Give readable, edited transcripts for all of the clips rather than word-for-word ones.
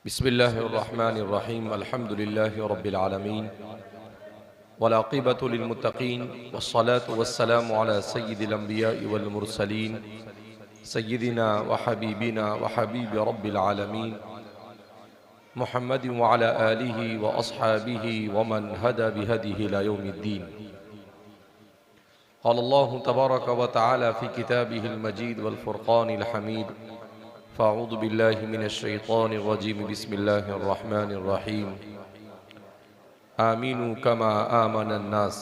बिस्मिल्लाहिर्रहमानिर्रहीम अल्हम्दुलिल्लाहि रब्बिल आलमीन वलाक़िबतु लिल्मुत्तक़ीन वस्सलातु वस्सलामु अला सय्यिदिल अंबिया'i वल मुरसलीन सय्यिदिना व हबीबिना व हबीबि रब्बिल आलमीन मुहम्मदिन व अला आलिहि व अस्हाबिहि व मन हदा बिहदिहि इला यौमिद्दीन। क़ाल अल्लाहु तबारक व तआला फ़ी किताबिहिल मजीद वल फ़ुरक़ानिल हमीद फ़अऊज़ु बिल्लाहि मिनश्शैतानिर रजीम बिस्मिल्लाहिर रहमानिर रहीम आमीनू कमा आमनन नास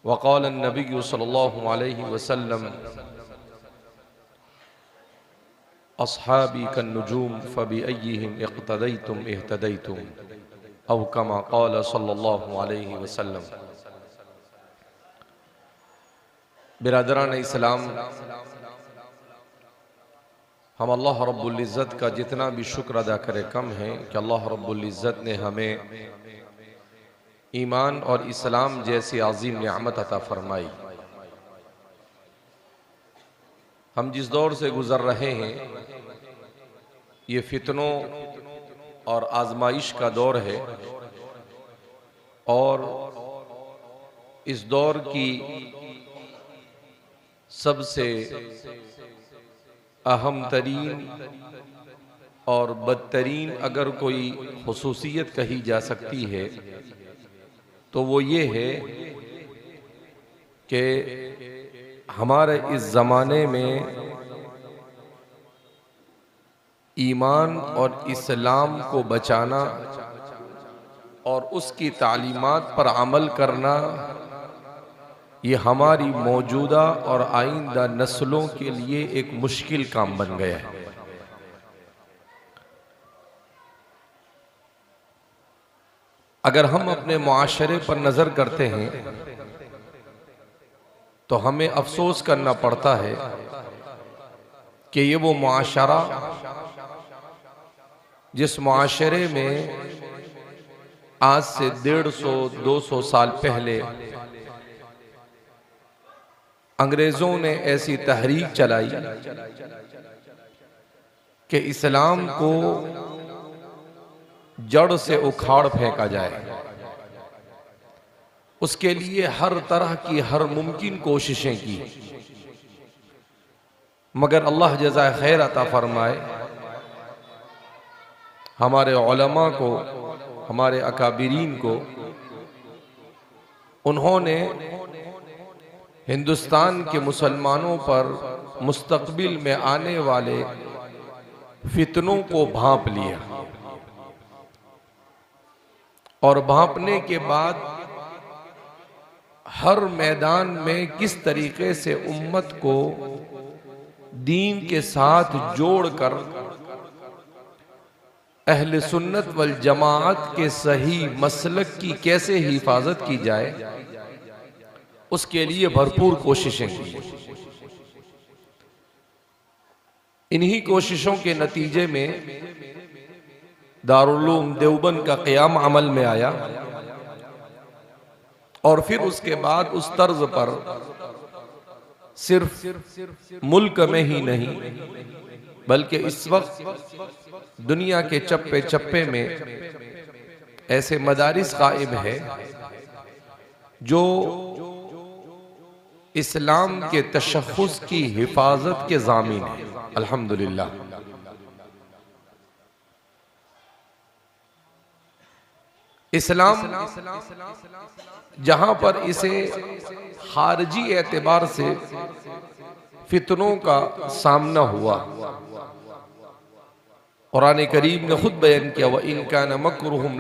वक़ाल अन्नबिय्यु सल्लल्लाहु अलैहि वसल्लम अस्हाबी कन्नुजूम फ़बिअय्यिहिम इक़्तदैतुम इह्तदैतुम औ कमा क़ाल सल्लल्लाहु अलैहि वसल्लम। बिरादरान इस्लाम, हम अल्लाह रब्बुल इज़्ज़त का जितना भी शुक्र अदा करें कम है कि अल्लाह रब्बुल इज़्ज़त ने हमें ईमान और इस्लाम जैसी अज़ीम नियामत अता फरमाई। हम जिस दौर से गुज़र रहे हैं ये फितनों और आजमाइश का दौर है और इस दौर की सबसे अहम तरीन और बदतरीन अगर कोई खुसूसियत कही जा सकती है तो वो ये है कि हमारे इस ज़माने में ईमान और इस्लाम को बचाना और उसकी तालीमात पर अमल करना ये हमारी मौजूदा और आइंदा नस्लों के लिए एक मुश्किल काम बन गया है। अगर हम अपने मुआशरे पर नजर करते हैं तो हमें अफसोस करना पड़ता है कि ये वो मुआशरा जिस मुआशरे में आज से 150-200 साल पहले अंग्रेजों ने ऐसी तहरीक चलाई कि इस्लाम को जड़ से उखाड़ फेंका जाए। उसके लिए हर तरह की हर मुमकिन कोशिशें की, मगर अल्लाह जज़ाए खैर अता फरमाए हमारे उलमा को, हमारे अकाबिरीन को, उन्होंने हिंदुस्तान के मुसलमानों पर मुस्तकबिल में आने वाले फितनों को भांप लिया और भांपने के बाद हर मैदान में किस तरीके से उम्मत को दीन के साथ जोड़कर अहले सुन्नत वल जमाअत के सही मसलक की कैसे हिफाजत की जाए उसके लिए भरपूर कोशिशें की। इन्हीं कोशिशों के नतीजे में दारुल उलूम देवबंद का क़याम अमल में आया और फिर उसके बाद उस तर्ज पर सिर्फ मुल्क में ही नहीं बल्कि इस वक्त दुनिया के चप्पे चप्पे में ऐसे मदारिस कायम है जो इस्लाम के तशख़्ख़ुस की हिफाजत के ज़ामीन है। अल्हम्दुलिल्लाह। इस्लाम जहां पर इसे खारजी एतबार से फितनों का सामना हुआ, कुरान करीम ने खुद बयान किया व इन कान मकरुहुम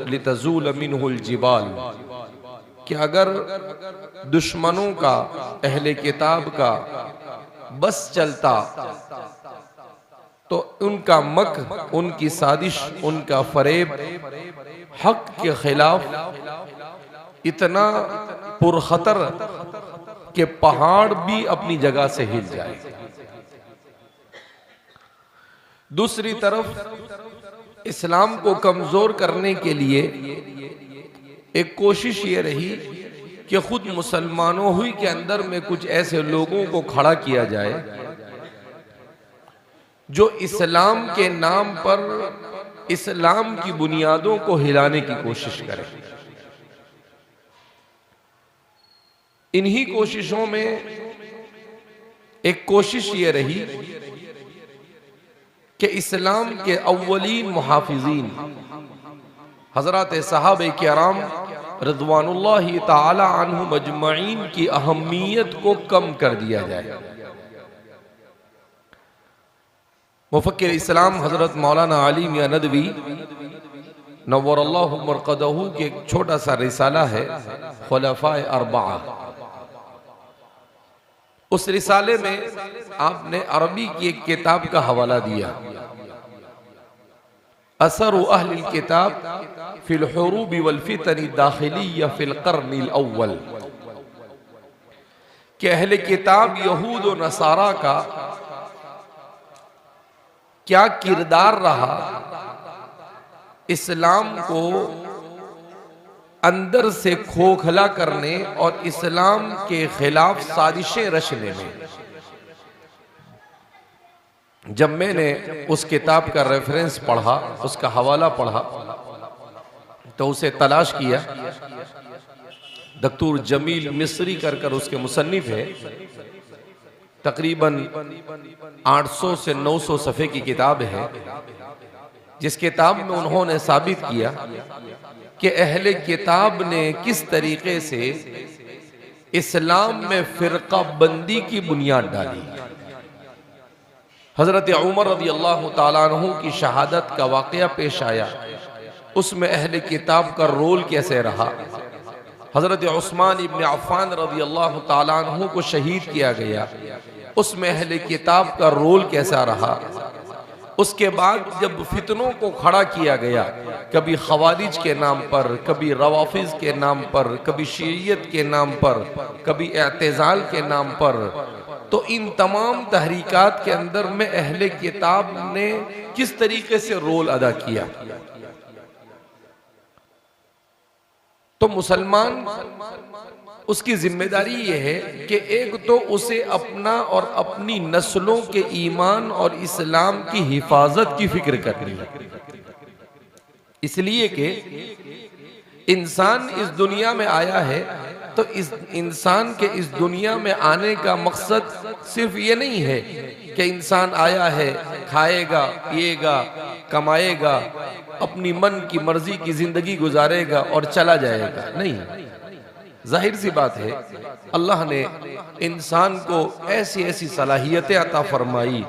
लितज़ूल मिन्हुल जिबाल, कि अगर दुश्मनों का, अहले किताब का बस चलता तो उनका मक्र, उनकी साजिश, उनका फरेब हक के खिलाफ इतना पुरखतर कि पहाड़ भी अपनी जगह से हिल जाए। दूसरी तरफ इस्लाम को कमजोर करने के लिए एक कोशिश ये रही कि खुद मुसलमानों ही के अंदर में कुछ ऐसे लोगों को खड़ा किया जाए जो इस्लाम के नाम पर इस्लाम की बुनियादों को हिलाने की कोशिश करे। इन्हीं कोशिशों में एक कोशिश ये रही कि इस्लाम के अव्वलीन मुहाफिजीन हजरत सहाबे किराम रिज़वानुल्लाहि ताला अन्हुम अजमईन की अहमियत को कम कर दिया जाए। मुफक्किर इस्लाम हजरत मौलाना अली मियां नदवी नव्वरल्लाहु मरक़दहू के एक छोटा सा रिसाला है खुलफ़ाए अरबआ। उस रिसाले में आपने अरबी की एक किताब का हवाला दिया, असर अहलिल किताब फिल हुरूब वल फितन दाखिलिय्या फिल क़र्निल अव्वल, कि अहले किताब यहूद और नसारा का क्या किरदार रहा इस्लाम को अंदर से खोखला करने और इस्लाम के खिलाफ साजिशें रचने में। जब मैंने उस किताब का रेफरेंस पढ़ा, उसका हवाला पढ़ा, तो उसे तलाश किया। दक्तूर जमील मिस्री कर उसके मुसन्निफ है। तकरीबन 800 से 900 सफ़े की किताब है, जिस किताब में उन्होंने साबित किया कि अहले किताब ने किस तरीके से इस्लाम में फ़िरका बंदी की बुनियाद डाली। हज़रत उमर रज़ियल्लाहु ताला अन्हु की शहादत का वाक़या पेश आया, उसमें अहले किताब का रोल कैसे रहा। हज़रत उस्मान इब्न अफ़्फ़ान रज़ियल्लाहु ताला अन्हु को शहीद किया गया, उसमें अहले किताब का रोल कैसा रहा। उसके बाद जब फितनों को खड़ा किया गया, कभी खवारिज के नाम पर, कभी रवाफिज के नाम पर, कभी शिय्यत के नाम पर, कभी एअ्तिज़ाल के नाम पर, तो इन तमाम तहरीकात के अंदर में अहले किताब ने किस तरीके से रोल अदा किया। तो मुसलमान उसकी जिम्मेदारी यह है कि एक तो उसे अपना और अपनी नस्लों के ईमान और इस्लाम की हिफाजत की फिक्र करनी है। इसलिए कि इंसान इस दुनिया में आया है, तो इस इंसान के इस दुनिया में आने का मकसद सिर्फ ये नहीं है कि इंसान आया है, खाएगा, पिएगा, कमाएगा, अपनी मन की मर्जी की जिंदगी गुजारेगा और चला जाएगा। नहीं, जाहिर सी बात है अल्लाह ने इंसान को ऐसी ऐसी सलाहियतें अता फरमाई,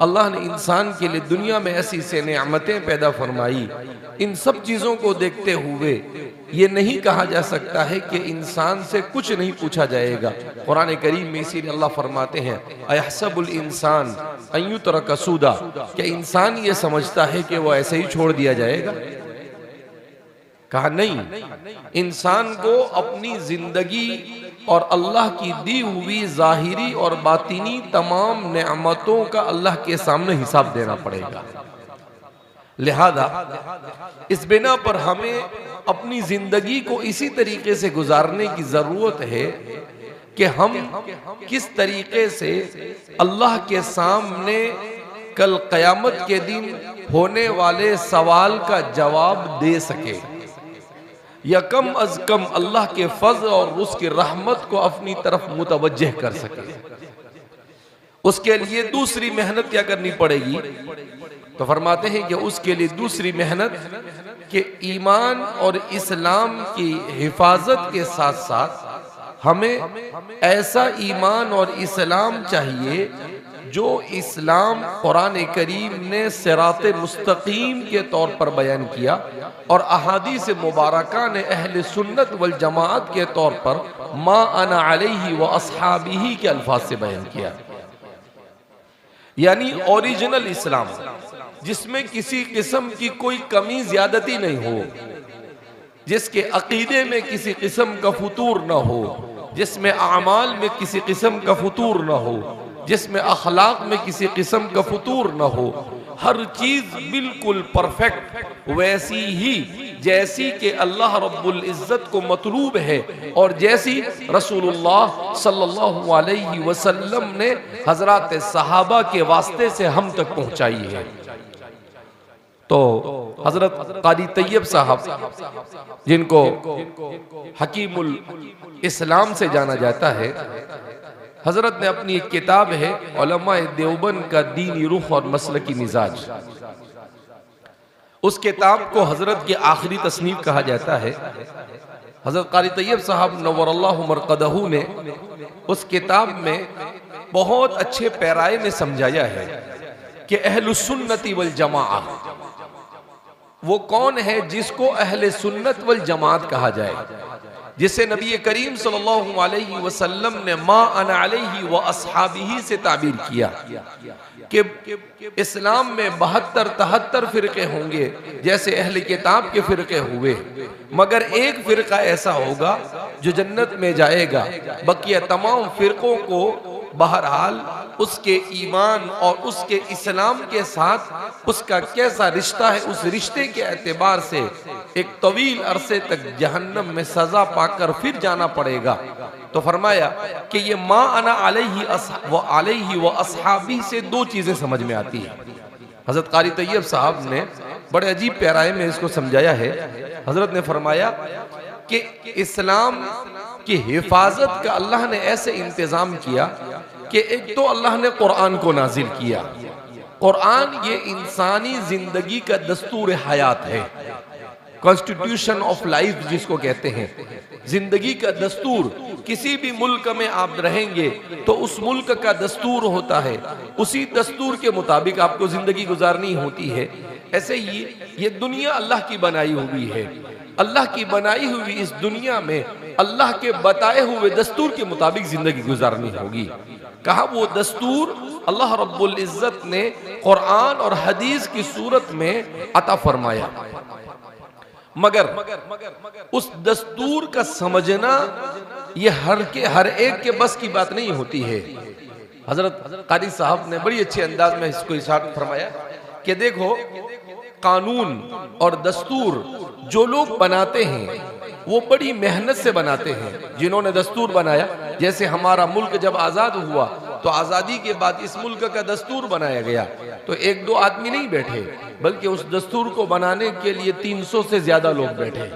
अल्लाह ने इंसान के लिए दुनिया में ऐसी ऐसी नेमतें पैदा फरमाई। इन सब चीज़ों को देखते हुए ये नहीं कहा जा सकता है कि इंसान से कुछ नहीं पूछा जाएगा। कुरान करीम में इसीलिए अल्लाह फरमाते हैं अयहसबुल इंसान अन युतरक सूदा, कि इंसान ये समझता है कि वो ऐसे ही छोड़ दिया जाएगा। कहा नहीं, इंसान को अपनी जिंदगी और अल्लाह की दी हुई जाहिरी और बातिनी तमाम नेमतों का अल्लाह के सामने हिसाब देना पड़ेगा। लिहाजा इस बिना पर हमें अपनी जिंदगी को इसी तरीके से गुजारने की जरूरत है कि हम किस तरीके से अल्लाह के सामने कल क़यामत के दिन होने वाले सवाल का जवाब दे सके, या कम अज कम अल्लाह के फज़्ल और उसकी रहमत को अपनी तरफ मुतवज्जह कर सके। उसके लिए दूसरी मेहनत क्या करनी पड़ेगी? तो फरमाते हैं कि उसके लिए दूसरी मेहनत कि ईमान और इस्लाम की हिफाजत के साथ साथ हमें ऐसा ईमान और इस्लाम चाहिए जो इस्लाम कुरान करीम ने सिराते मुस्तकीम के तौर पर बयान किया और अहादीस मुबारका ने अहले सुन्नत वल जमाअत के तौर पर मा अना अलैहि व अस्हाबिही के अल्फाज से बयान किया। यानी ओरिजिनल इस्लाम, जिसमें किसी किस्म की कोई कमी ज्यादती नहीं हो, जिसके अकीदे में किसी किस्म का फुतूर न हो, जिसमें आमाल में किसी किस्म का फुतूर न हो, जिसमें अखलाक में किसी किस्म का फुतूर न हो, हर चीज बिल्कुल परफेक्ट वैसी ही जैसी कि अल्लाह रब्बुल इज्जत को मतलूब है और जैसी रसूलुल्लाह सल्लल्लाहु अलैहि वसल्लम ने हजरत सहाबा के वास्ते से हम तक पहुंचाई है। तो हजरत क़ादी तैयब साहब, जिनको हकीमुल इस्लाम से जाना जाता है, हजरत ने अपनी एक किताब है उलमाए देवबंद का दीनी रुख और मसलकी मिजाज, उस किताब को हजरत की आखिरी तस्नीफ कहा जाता है। हजरत क़ादी तैयब साहब नव्वरल्लाहु मरक़दहू ने उस किताब में बहुत अच्छे पैराए में समझाया है कि अहलुस सुन्नती वल जमाआ वो कौन है जिसको अहले सुन्नत वल जमात कहा जाए, जिसे नबी करीम सल्लल्लाहु अलैहि वसल्लम ने मा अना अलैहि व अस्हाबिही से ताबीर किया कि इस्लाम में 72-73 फिरके होंगे जैसे अहले किताब के फिरके हुए, मगर एक फिरका ऐसा होगा जो जन्नत में जाएगा। बकिया तमाम फिरकों को बहरहाल उसके ईमान और उसके इस्लाम के साथ उसका कैसा रिश्ता है, उस रिश्ते के एतबार से एक तवील अरसे तक जहन्नम में सजा पाकर फिर जाना पड़ेगा। तो फरमाया कि ये मा अना अलैहि व अस्हाबी से दो चीजें समझ में आती है। हजरत क़ादी तैयब साहब ने बड़े अजीब प्याराए में इसको समझाया है। हजरत ने फरमाया कि इस्लाम की हिफाजत का अल्लाह ने ऐसे इंतजाम किया कि एक तो अल्लाह ने कुरान को नाजिल किया। कुरान ये इंसानी जिंदगी का दस्तूर हयात है, कॉन्स्टिट्यूशन ऑफ लाइफ जिसको कहते हैं, जिंदगी का दस्तूर। किसी भी मुल्क में आप रहेंगे तो उस मुल्क का दस्तूर होता है, उसी दस्तूर के मुताबिक आपको जिंदगी गुजारनी होती है। ऐसे ही ये दुनिया अल्लाह की बनाई हुई है, अल्लाह की बनाई हुई इस दुनिया में अल्लाह के बताए हुए दस्तूर के मुताबिक जिंदगी गुजारनी होगी। कहा वो दस्तूर अल्लाह रब्बुल इज्जत ने कुरान और हदीस की सूरत में अता फरमाया, मगर उस दस्तूर का समझना ये हर एक के बस की बात नहीं होती है। हजरत क़ादी साहब ने बड़ी अच्छे अंदाज में इसको इशारा फरमाया कि देखो, कानून और दस्तूर जो लोग बनाते हैं वो बड़ी मेहनत से बनाते हैं। जिन्होंने दस्तूर बनाया, जैसे हमारा मुल्क जब आज़ाद हुआ तो आज़ादी के बाद इस मुल्क का दस्तूर बनाया गया, तो एक दो आदमी नहीं बैठे, बल्कि उस दस्तूर को बनाने के लिए 300 से ज्यादा लोग बैठे,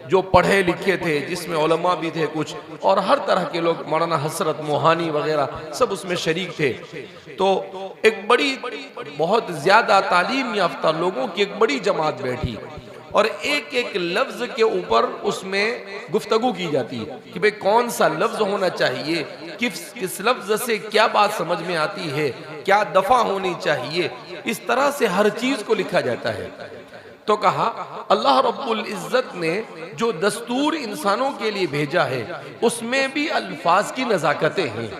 जो पढ़े लिखे थे, जिसमें उलमा भी थे कुछ, और हर तरह के लोग, मौलाना हसरत मोहानी वगैरह सब उसमें शरीक थे। तो एक बड़ी बहुत ज्यादा तालीम याफ्ता लोगों की एक बड़ी जमात बैठी और एक एक लफ्ज के ऊपर उसमें गुफ्तगू की जाती है कि भाई कौन सा लफ्ज होना चाहिए, किस लफ्ज से क्या बात समझ में आती है, क्या दफा होनी चाहिए, इस तरह से हर चीज को लिखा जाता है। तो कहा अल्लाह रब्बुल इज्जत ने जो दस्तूर इंसानों के लिए भेजा है उसमें भी अल्फाज की नजाकतें हैं।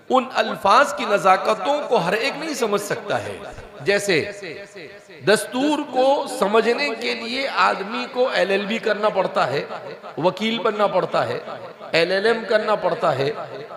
उन अल्फाज की नजाकतों को हर एक नहीं समझ सकता है। जैसे दस्तूर को समझने के लिए आदमी को LLB करना पड़ता है, वकील बनना पड़ता है, LLM करना पड़ता है,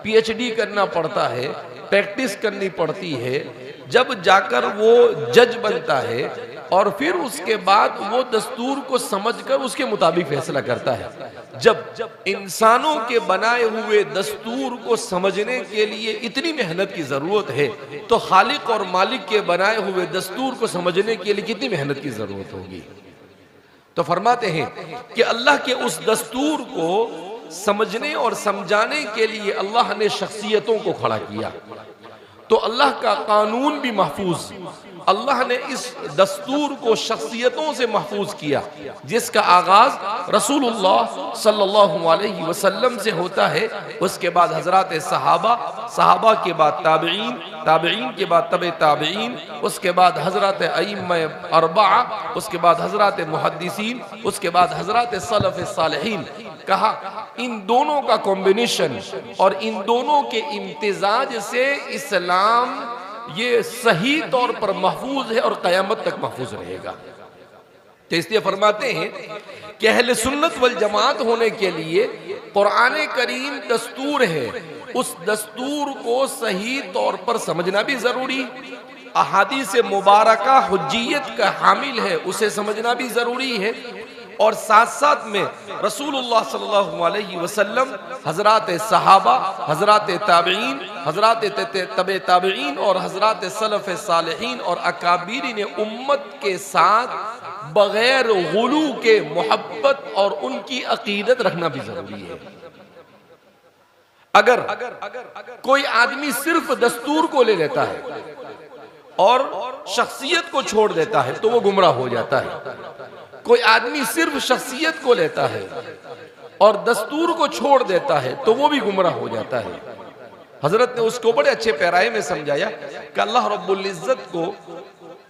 PhD करना पड़ता है, प्रैक्टिस करनी पड़ती है, जब जाकर वो जज बनता है और फिर उसके बाद वो दस्तूर को समझकर उसके मुताबिक फैसला करता है। जब इंसानों के बनाए हुए दस्तूर को समझने के लिए इतनी मेहनत की जरूरत है, तो खालिक और मालिक के बनाए हुए दस्तूर को समझने के लिए कितनी मेहनत की जरूरत होगी। तो फरमाते हैं कि अल्लाह के उस दस्तूर को समझने और समझाने के लिए अल्लाह ने शख्सियतों को खड़ा किया। तो अल्लाह का कानून भी महफूज, अल्लाह ने इस दस्तूर को शख्सियतों से महफूज किया, जिसका आगाज रसूलुल्लाह सल्लल्लाहु अलैहि वसल्लम से होता है। उसके बाद हजरत सहाबा, सहाबा के बाद ताबईन, ताबईन के बाद तबे ताबईन, उसके बाद हजरत अइम्मा अरबआ, उसके बाद हजरत मुहद्दिसीन, उसके बाद हजरत सलफ सालिहीन। कहा इन दोनों का कॉम्बिनेशन और इन दोनों के इम्तिजाज से इस्लाम ये सही तौर पर महफूज है और कयामत तक महफूज रहेगा। तो इसलिए फरमाते हैं कि अहले सुन्नत वल जमात होने के लिए कुरान करीम दस्तूर है, उस दस्तूर को सही तौर पर समझना भी जरूरी, अहादीस मुबारका हुज्जियत का हामिल है, उसे समझना भी जरूरी है। और साथ साथ में रसूलुल्लाह सल्लल्लाहु अलैहि वसल्लम, हजरात सहाबा, हजरात ताबईन, हजरात तबे ताबईन और हजरात सलफ सालिहीन और अकाबीरीन उम्मत के साथ बगैर गुलू के मोहब्बत और उनकी अकीदत रखना भी जरूरी है। अगर कोई आदमी सिर्फ दस्तूर को ले लेता है और शख्सियत को छोड़ देता है तो वो गुमराह हो जाता है। कोई आदमी सिर्फ शख्सियत को लेता है और दस्तूर को छोड़ देता है तो वो भी गुमराह हो जाता है। हजरत ने उसको बड़े अच्छे पैराए में समझाया कि अल्लाह रब्बुल इज्जत को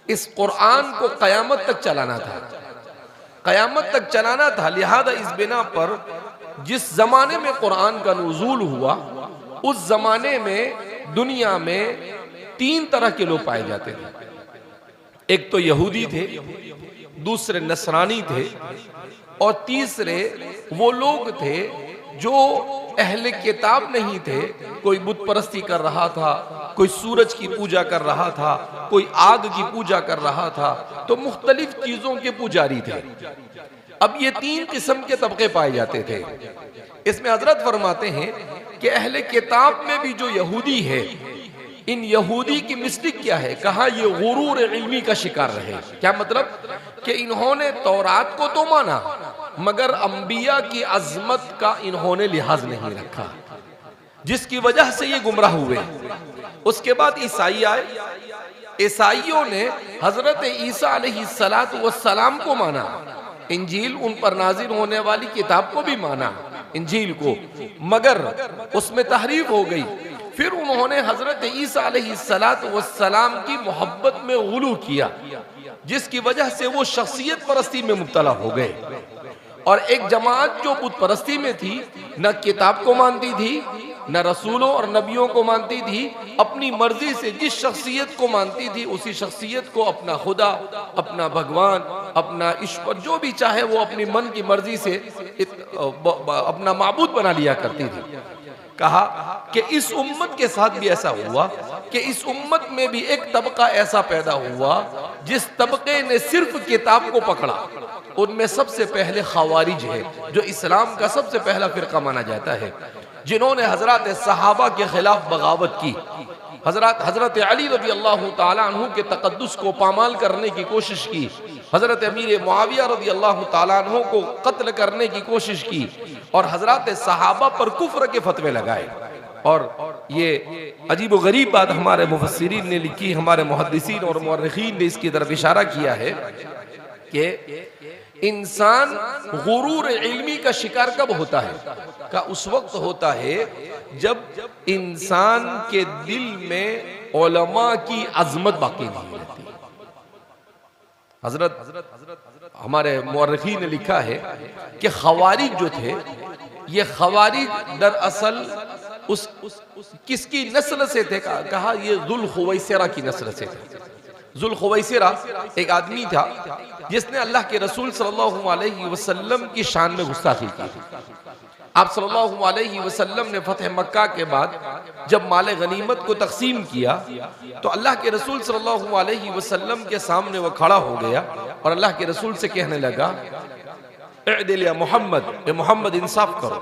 इस कुरान को कयामत तक चलाना था, कयामत तक चलाना था। लिहाजा इस बिना पर जिस जमाने में कुरान का नुज़ूल हुआ उस जमाने में दुनिया में 3 तरह के लोग पाए जाते थे। एक तो यहूदी थे, दूसरे नसरानी थे और तीसरे वो लोग थे जो अहले किताब नहीं थे। कोई बुत परस्ती कर रहा था, कोई सूरज की पूजा कर रहा था, कोई आग की पूजा कर रहा था, तो मुख्तलिफ चीजों के पुजारी थे। अब ये 3 किस्म के तबके पाए जाते थे। इसमें हजरत फरमाते हैं कि अहले किताब में भी जो यहूदी है, इन यहूदी की मिस्टेक क्या है? कहा ये गुरूर इल्मी का शिकार रहे। क्या मतलब? कि इन्होंने तौरात को तो माना मगर अंबिया की अजमत का इन्होंने लिहाज नहीं रखा, जिसकी वजह से ये गुमराह हुए। उसके बाद ईसाई आए, ईसाइयों ने हजरत ईसा अलैहिस्सलातु वस्सलाम को माना, इंजील उन पर नाजिल होने वाली किताब को भी माना, इंजील को, मगर उसमें तहरीफ हो गई। फिर उन्होंने हजरत ईसा अलैहिस्सलातु वस्सलाम की मोहब्बत में गुलू किया, जिसकी वजह से वो शख्सियत परस्ती में मुब्तला हो गए। और एक जमात जो बुत परस्ती में थी, न किताब को मानती थी, न रसूलों और नबियों को मानती थी, अपनी मर्जी से जिस शख्सियत को मानती थी उसी शख्सियत को अपना खुदा, अपना भगवान, अपना ईश्वर, जो भी चाहे वो अपनी मन की मर्जी से अपना माबूद बना लिया करती थी। कहा कि इस उम्मत के साथ भी ऐसा हुआ कि इस उम्मत में भी एक तबका ऐसा पैदा हुआ जिस तबके ने सिर्फ किताब को पकड़ा। उनमें सबसे पहले खवारिज है, जो इस्लाम का सबसे पहला फिरका माना जाता है, जिन्होंने हजरत सहाबा के खिलाफ बगावत की, हजरत अली रज़ी अल्लाह ताला अन्हु के तकद्दुस को पामाल करने की कोशिश की, हजरत अमीर मुआविया रज़ी अल्लाह ताला अन्हु को कत्ल करने की कोशिश की और हजरत सहाबा पर कुफ्र के फतवे लगाए। और ये अजीब व गरीब बात हमारे मुफस्सिरीन ने लिखी, हमारे मुहद्दिसीन और मुअर्रिखीन ने इसकी तरफ इशारा किया है कि इंसान गुरूर इल्मी का शिकार कब होता है? का उस वक्त होता है जब इंसान के दिल में उलमा की अजमत बाकी नहीं रहती। हजरत हमारे मुअर्रिखीन ने लिखा है कि खवारिज जो थे, ये खवारिज दरअसल उस किसकी नस्ल से थे? कहा ये जुल खुवैसिरा की नस्ल से थे। जुल खुवैसिरा एक आदमी था जिसने अल्लाह के रसूल सल्लल्लाहु अलैहि वसल्लम की शान में गुस्ताखी की। आप सल्लल्लाहु अलैहि वसल्लम ने फतह मक्का के बाद जब माले गनीमत को तकसीम किया तो अल्लाह के रसूल सल्लल्लाहु अलैहि वसल्लम के सामने वो खड़ा हो गया और अल्लाह के रसूल से कहने लगा, इअदिल या मोहम्मद, ए मोहम्मद इंसाफ करो।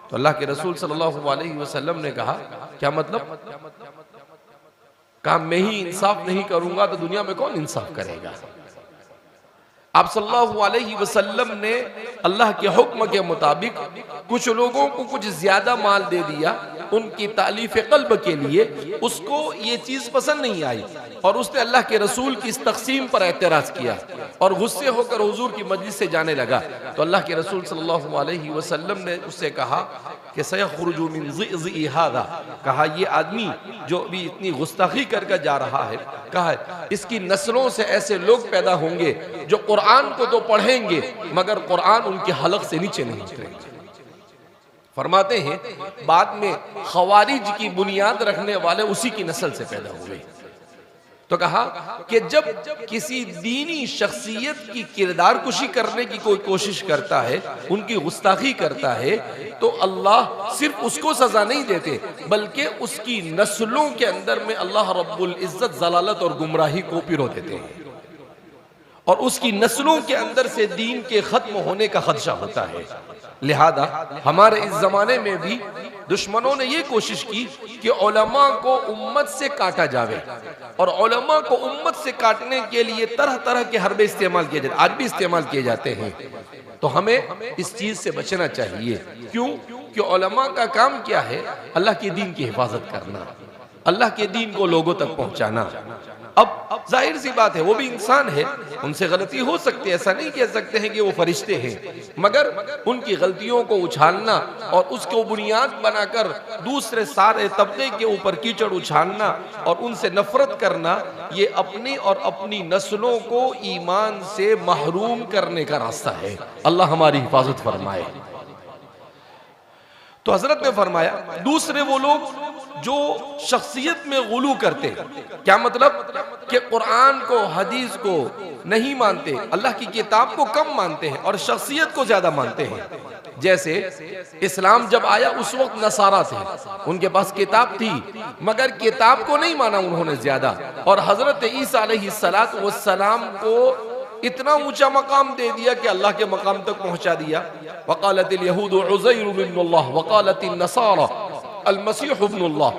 तो अल्लाह के रसूल सल्लल्लाहु अलैहि वसल्लम ने कहा, क्या मतलब? कहा मैं ही इंसाफ नहीं करूंगा तो दुनिया में कौन इंसाफ करेगा? आप सल्लल्लाहु अलैहि वसल्लम ने अल्लाह के हुक्म के मुताबिक कुछ लोगों को कुछ ज्यादा माल दे दिया उनकी तालीफ कल्ब के लिए। उसको ये चीज पसंद नहीं आई और उसने अल्लाह के रसूल की इस तकसीम पर एतराज किया और गुस्से होकर हुजूर की मजलिस से जाने लगा। तो अल्लाह के रसूल सल्लल्लाहु अलैहि वसल्लम ने उससे कहा कि सयखरुजु मिन ज़िज़्ज़ि हाज़ा, कहा ये आदमी जो भी इतनी गुस्ताखी करके जा रहा है, कहा इसकी नस्लों से ऐसे लोग पैदा होंगे जो कुरान को तो पढ़ेंगे मगर कुरान उनके हलक से नीचे नहीं उतरेंगे। फरमाते हैं बाद में खवारिज की बुनियाद रखने वाले उसी की नस्ल से पैदा हुए। तो कहा कि जब किसी दीनी शख्सियत की किरदार कुशी करने की कोई कोशिश करता है, उनकी गुस्ताखी करता है, तो अल्लाह सिर्फ उसको सजा नहीं देते बल्कि उसकी नस्लों के अंदर में अल्लाह रब्बुल इज्जत जलालत और गुमराही को पिरो देते हैं। और उसकी नस्लों के अंदर से दीन के खत्म होने का खदशा होता है। लिहाजा हमारे इस जमाने में भी दुश्मनों ने ये कोशिश की कि उलमा को उम्मत से काटा जावे, और उलमा को उम्मत से काटने के लिए तरह तरह के हरबे इस्तेमाल किए जाते, आज भी इस्तेमाल किए जाते हैं। तो हमें इस चीज से बचना चाहिए। क्यों? कि उलमा का काम क्या है? अल्लाह के दीन की हिफाजत करना, अल्लाह के दीन को लोगों तक पहुंचाना। अब जाहिर सी बात है, वो भी इंसान है, उनसे गलती हो सकती है, ऐसा नहीं कह सकते हैं कि वो फरिश्ते हैं, मगर उनकी गलतियों को उछालना और उसको बुनियाद बनाकर दूसरे सारे तबके के ऊपर कीचड़ उछालना और उनसे नफरत करना, ये अपनी और अपनी नस्लों को ईमान से महरूम करने का रास्ता है। अल्लाह हमारी हिफाजत फरमाए। तो हजरत ने फरमाया, दूसरे वो लोग जो शख्सियत में गुलू करते, क्या मतलब कि कुरान को, हदीस को नहीं मानते, अल्लाह की किताब को कम मानते हैं और शख्सियत को ज्यादा मानते हैं। जैसे इस्लाम जब आया उस वक्त नसारा थे, उनके पास किताब थी मगर किताब को नहीं माना उन्होंने ज्यादा, और हजरत ईसा अलैहिस्सलातु वस्सलाम को इतना ऊंचा मकाम दे दिया कि अल्लाह के मकाम तक पहुंचा दिया। वक़ालतिल यहूदु उज़ैर इब्नुल्लाह वक़ालतिन नसारा अल मसीह इब्नुल्लाह।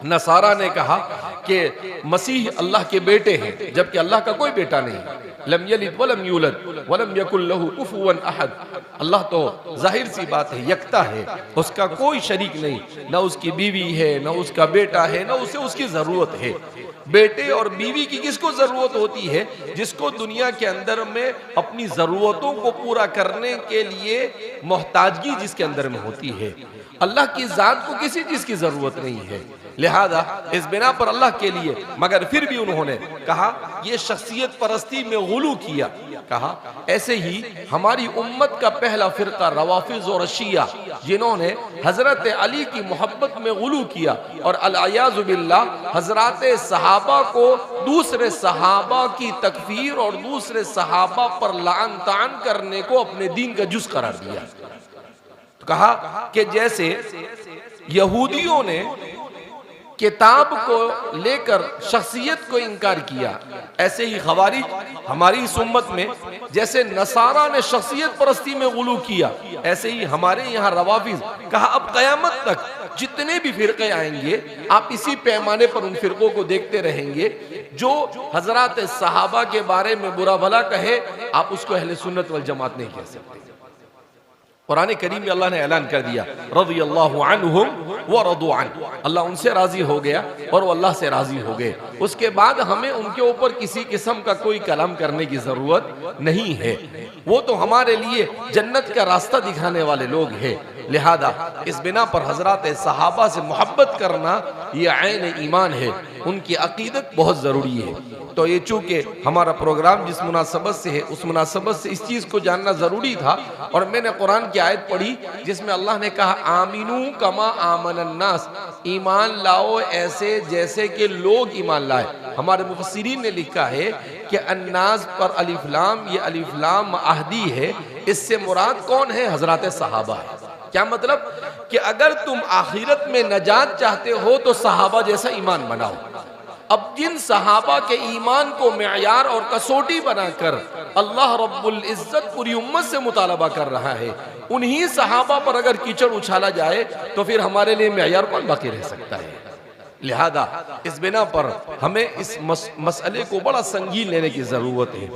नसारा ने कहा कि मसीह अल्लाह के बेटे हैं, जबकि अल्लाह का कोई बेटा नहीं। लम यलिद वलम यूलद वलम यकुल लहू कुफुवन अहद। अल्लाह तो जाहिर सी बात है यकता है, उसका कोई शरीक नहीं, ना उसकी बीवी है, ना उसका बेटा है, ना उसे उसकी जरूरत है। बेटे और बीवी की किसको जरूरत होती है? जिसको दुनिया के अंदर में अपनी जरूरतों को पूरा करने के लिए मोहताजगी जिसके अंदर में होती है। अल्लाह की जात को किसी चीज की जरूरत नहीं है। लिहाजा इस बिना पर अल्लाह के लिए, मगर फिर भी उन्होंने कहा ये शख्सियत परस्ती में गुलू किया। कहा ऐसे ही हमारी उम्मत का पहला फिरका रवाफिज और शिया, जिन्होंने हजरत अली की मोहब्बत में गुलू किया और अल-अयाज़ु बिल्लाह हजरत सहाबा को दूसरे सहाबा की तकफीर और दूसरे सहाबा पर लान तान करने को अपने दीन का जुज़ करार दिया। तो कहा कि जैसे यहूदियों ने किताब को लेकर शख्सियत को इनकार किया, ऐसे ही खवारिज हमारी इस उम्मत में, जैसे नसारा ने शख्सियत परस्ती में गुलू किया, ऐसे ही हमारे यहाँ रवाफिज। कहा अब कयामत तक जितने भी फिरके आएंगे आप इसी पैमाने पर उन फिरकों को देखते रहेंगे। जो हजरत सहाबा के बारे में बुरा भला कहे, आप उसको अहले सुन्नत वल जमात नहीं कह सकते। कुरान करीम में अल्लाह ने ऐलान कर दिया, रज़ियल्लाहु अन्हुम व रदू अन्हु, अल्लाह उनसे राजी हो गया और वो अल्लाह से राजी हो गए। उसके बाद हमें उनके ऊपर किसी किस्म का कोई कलाम करने की जरूरत नहीं है। वो तो हमारे लिए जन्नत का रास्ता दिखाने वाले लोग हैं। लिहाजा इस बिना पर हजरत सहाबा से मोहब्बत करना ये ऐन ईमान है, उनकी अकीदत बहुत जरूरी है। तो ये चूंकि हमारा प्रोग्राम जिस मुनासबत से है, उस मुनासबत से इस चीज को जानना जरूरी था। और मैंने कुरान की आयत पढ़ी जिसमें अल्लाह ने कहा आमीनू कमा आमनन नास, ईमान लाओ ऐसे जैसे कि लोग ईमान लाए। हमारे मुफस्सिरीन ने लिखा है कि अन्नास पर अलिफ लाम, ये अलिफ लाम अहदी है, इससे मुराद कौन है? हजरत सहाबा है। क्या मतलब कि अगर तुम आखिरत में नजात चाहते हो तो सहाबा जैसा ईमान बनाओ। अब जिन सहाबा के ईमान को मेयार और कसौटी बनाकर अल्लाह रब्बुल इज्जत पूरी उम्मत से मुतालबा कर रहा है, उन्हीं सहाबा पर अगर कीचड़ उछाला जाए तो फिर हमारे लिए मेयार कौन बाकी रह सकता है? लिहाजा इस बिना पर हमें इस मसले को बड़ा संगीन लेने की जरूरत है।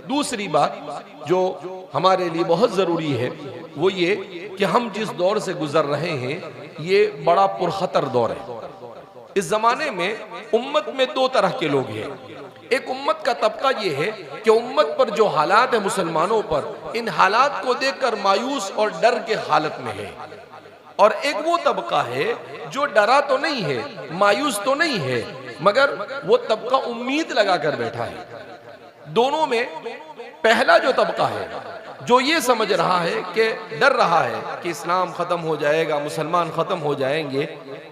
दूसरी बात जो हमारे लिए बहुत जरूरी है वो ये कि हम जिस दौर से गुजर रहे हैं ये बड़ा पुरखतर दौर है। इस जमाने में उम्मत में दो तरह के लोग हैं। एक उम्मत का तबका ये है कि उम्मत पर जो हालात है मुसलमानों पर, इन हालात को देखकर मायूस और डर के हालत में है। और एक वो तबका है जो डरा तो नहीं है, मायूस तो नहीं है, मगर वो तबका उम्मीद लगा कर बैठा है। दोनों में पहला जो तबका है जो ये समझ रहा है कि डर रहा है कि इस्लाम खत्म हो जाएगा, मुसलमान खत्म हो जाएंगे,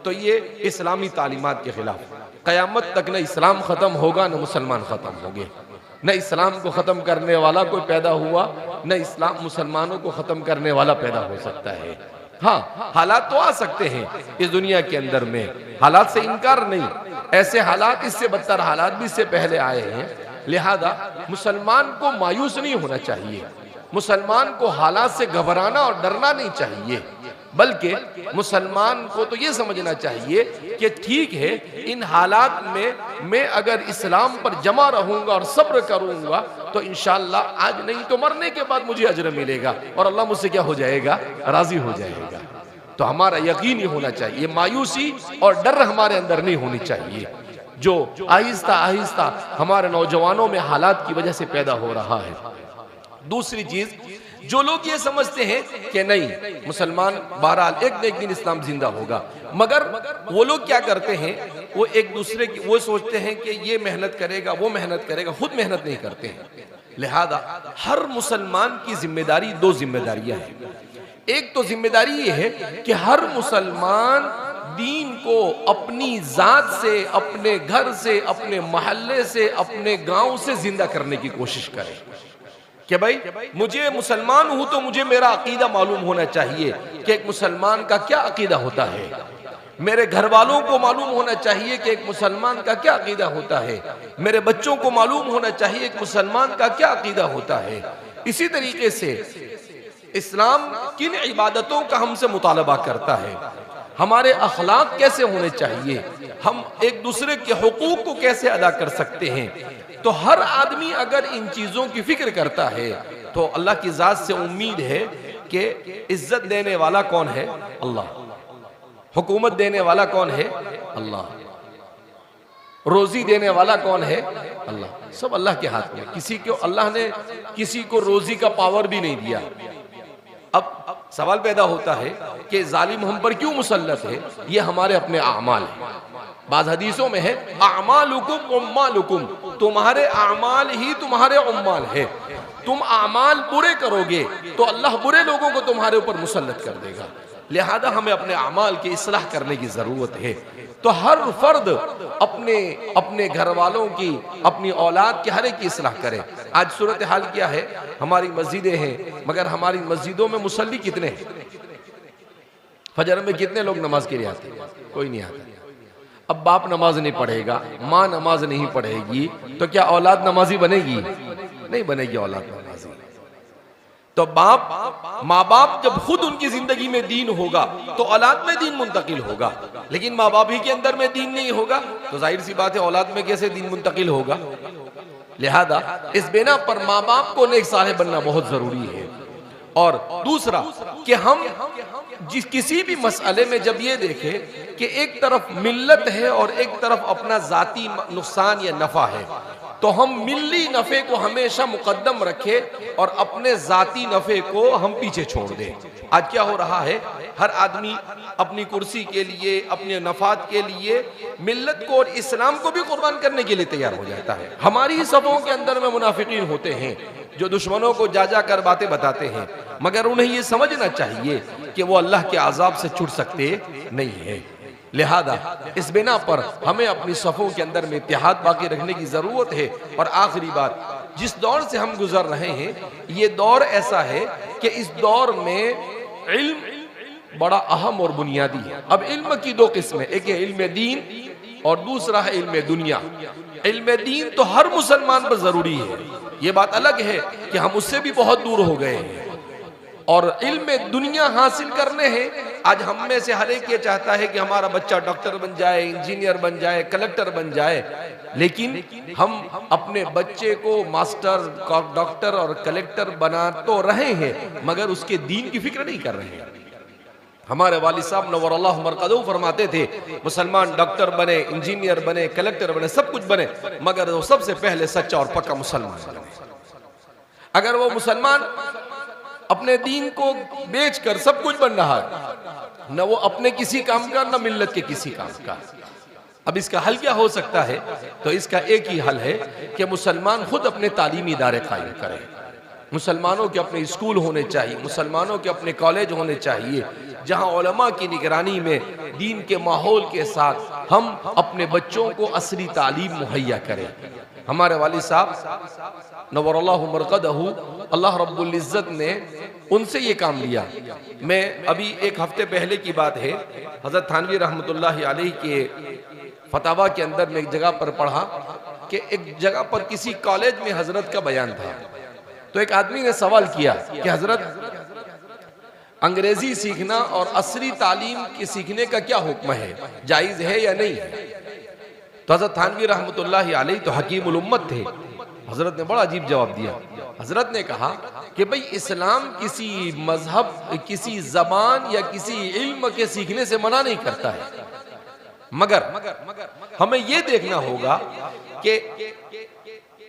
तो ये इस्लामी तालीमात के खिलाफ। क़यामत तक न इस्लाम खत्म होगा न मुसलमान खत्म होंगे, न इस्लाम को खत्म करने वाला कोई पैदा हुआ, न इस्लाम मुसलमानों को खत्म करने वाला पैदा हो सकता है। हाँ, हालात तो आ सकते हैं इस दुनिया के अंदर में, हालात से इनकार नहीं, ऐसे हालात, इससे बदतर हालात भी इससे पहले आए हैं, लिहाजा मुसलमान को मायूस नहीं होना चाहिए, मुसलमान को हालात से घबराना और डरना नहीं चाहिए, बल्कि मुसलमान को तो ये समझना चाहिए कि ठीक है, इन हालात में मैं अगर इस्लाम पर जमा रहूंगा और सब्र करूंगा तो इंशाअल्लाह आज नहीं तो मरने के बाद मुझे अजर मिलेगा और अल्लाह मुझसे क्या हो जाएगा, राजी हो जाएगा। तो हमारा यकीन ही होना चाहिए, मायूसी और डर हमारे अंदर नहीं होनी चाहिए, जो आहिस्ता आहिस्ता हमारे नौजवानों में हालात की वजह से पैदा हो रहा है। दूसरी चीज, जो लोग ये समझते हैं कि नहीं मुसलमान बहरहाल एक न एक दिन इस्लाम जिंदा होगा, मगर वो लोग क्या करते हैं, वो एक दूसरे की वो सोचते हैं कि ये मेहनत करेगा वो मेहनत करेगा, खुद मेहनत नहीं करते हैं। लिहाजा हर मुसलमान की जिम्मेदारी, दो जिम्मेदारियां हैं। एक तो जिम्मेदारी ये है कि हर मुसलमान दीन को अपनी जात से, अपने घर से, अपने मोहल्ले से, अपने गांव से जिंदा करने की कोशिश करे कि भाई मुझे मुसलमान हूं तो मुझे मेरा अकीदा मालूम होना चाहिए कि एक मुसलमान का क्या अकीदा होता है, मेरे घर वालों को मालूम होना चाहिए कि एक मुसलमान का क्या अकीदा होता है, मेरे बच्चों को मालूम होना चाहिए एक मुसलमान का क्या अकीदा होता है। इसी तरीके से इस्लाम किन इबादतों का हमसे मुतालबा करता है, हमारे अखलाक कैसे होने चाहिए, हम एक दूसरे के हुकूक को कैसे अदा कर सकते हैं। तो हर आदमी अगर इन चीजों की फिक्र करता है तो अल्लाह की जात से उम्मीद है कि इज्जत देने वाला कौन है, अल्लाह, हुकूमत देने वाला कौन है, अल्लाह, रोजी देने वाला कौन है, अल्लाह, सब अल्लाह के हाथ में। किसी को अल्लाह ने किसी को रोजी का पावर भी नहीं दिया। अब सवाल पैदा होता है कि जालिम हम पर क्यों मुसल्लत है, ये हमारे अपने आमाल है। बाज़ हदीसों में है आमालुकुम उम्मालुकुम, तुम्हारे आमाल ही तुम्हारे उम्माल है। तुम आमाल बुरे करोगे तो अल्लाह बुरे लोगों को तुम्हारे ऊपर मुसल्लत कर देगा। लिहाजा हमें अपने आमाल की इस्लाह करने की जरूरत है। तो हर फर्द अपने अपने घर वालों की, अपनी औलाद की, हर एक की इस्लाह करे। आज सूरत हाल क्या है, हमारी मस्जिदें हैं मगर हमारी मस्जिदों में मुसल्ली कितने हैं, फजर में कितने लोग नमाज के लिए आते हैं, कोई नहीं आता। अब बाप नमाज नहीं पढ़ेगा, माँ नमाज नहीं पढ़ेगी तो क्या औलाद नमाजी बनेगी, नहीं बनेगी औलाद नमाजी। तो माँ बाप जब खुद उनकी जिंदगी में दीन होगा तो औलाद में दीन मुंतकिल होगा, लेकिन माँ बाप ही के अंदर में दीन नहीं होगा तो जाहिर सी बात है औलाद में कैसे दीन मुंतकिल होगा। लिहाजा इस बिना पर माँ बाप को नेक सालेह बनना बहुत जरूरी है। और दूसरा कि हम किसी भी मसले में जब ये देखें कि एक तरफ मिल्लत है और एक तरफ अपना जाती नुकसान या नफा है, तो हम मिल्ली नफे को हमेशा मुकद्दम रखें और अपने जाती नफे को हम पीछे छोड़ दें। आज क्या हो रहा है, हर आदमी अपनी कुर्सी के लिए, अपने नफात के लिए मिल्लत को और इस्लाम को भी कुर्बान करने के लिए तैयार हो जाता है। हमारी ही सफ़ों के अंदर में मुनाफिकीन होते हैं जो दुश्मनों को जा जा कर बातें बताते हैं, मगर उन्हें ये समझना चाहिए कि वो अल्लाह के अजाब से छूट सकते नहीं है। लिहाजा इस बिना पर हमें अपनी सफ़ों के अंदर में इत्तेहाद बाकी रखने की ज़रूरत है। और आखिरी बात, जिस दौर से हम गुजर रहे हैं ये दौर ऐसा है कि इस दौर में इल्म बड़ा अहम और बुनियादी है। अब इल्म की दो किस्में, एक है इल्म दीन और दूसरा है इल्म दुनिया। इल्म दीन तो हर मुसलमान पर ज़रूरी है, ये बात अलग है कि हम उससे भी बहुत दूर हो गए हैं। और इल्म दुनिया हासिल करने हैं, आज हम में से हर एक ये चाहता है कि हमारा बच्चा डॉक्टर बन जाए, इंजीनियर बन जाए, कलेक्टर बन जाए, लेकिन हम अपने बच्चे को मास्टर, डॉक्टर और कलेक्टर बना तो रहे हैं मगर उसके दीन की फिक्र नहीं कर रहे हैं। हमारे वालिद साहब नव्वरल्लाहु मरकज़हू फरमाते थे मुसलमान डॉक्टर बने, इंजीनियर बने, कलेक्टर बने, सब कुछ बने, मगर वो सबसे पहले सच्चा और पक्का मुसलमान बने। अगर वो मुसलमान अपने दीन को बेचकर सब कुछ बन रहा है, न वो अपने किसी काम का न मिल्लत के किसी काम का, अब इसका हल क्या हो सकता है? तो इसका एक ही हल है कि मुसलमान खुद अपने तालीमी इदारे कायम करें। मुसलमानों के अपने स्कूल होने चाहिए, मुसलमानों के अपने कॉलेज होने चाहिए, जहां उलमा की निगरानी में दीन के माहौल के साथ हम अपने बच्चों को असली तालीम मुहैया करें। हमारे वालिद साहब नव्वरल्लाहु मरकज़हू, अल्लाह रब्बुल इज़्ज़त ने उनसे ये काम लिया। मैं अभी एक हफ्ते पहले की बात है, हज़रत थानवी रहमतुल्लाहि अलैहि के फतावा के अंदर में एक जगह पर पढ़ा कि एक जगह पर किसी कॉलेज में हजरत का बयान था, तो एक आदमी ने सवाल किया कि हजरत अंग्रेजी सीखना और असरी तालीम के सीखने का क्या हुक्म है, जायज है या नहीं है। तो हजरत थानवी रहमतुल्लाहि अलैहि तो हकीमुल उम्मत थे, हजरत ने बड़ा अजीब जवाब दिया। हजरत ने कहा कि भाई इस्लाम किसी मजहब, किसी जबान या किसी इल्म के सीखने से मना नहीं करता है, मगर हमें यह देखना होगा कि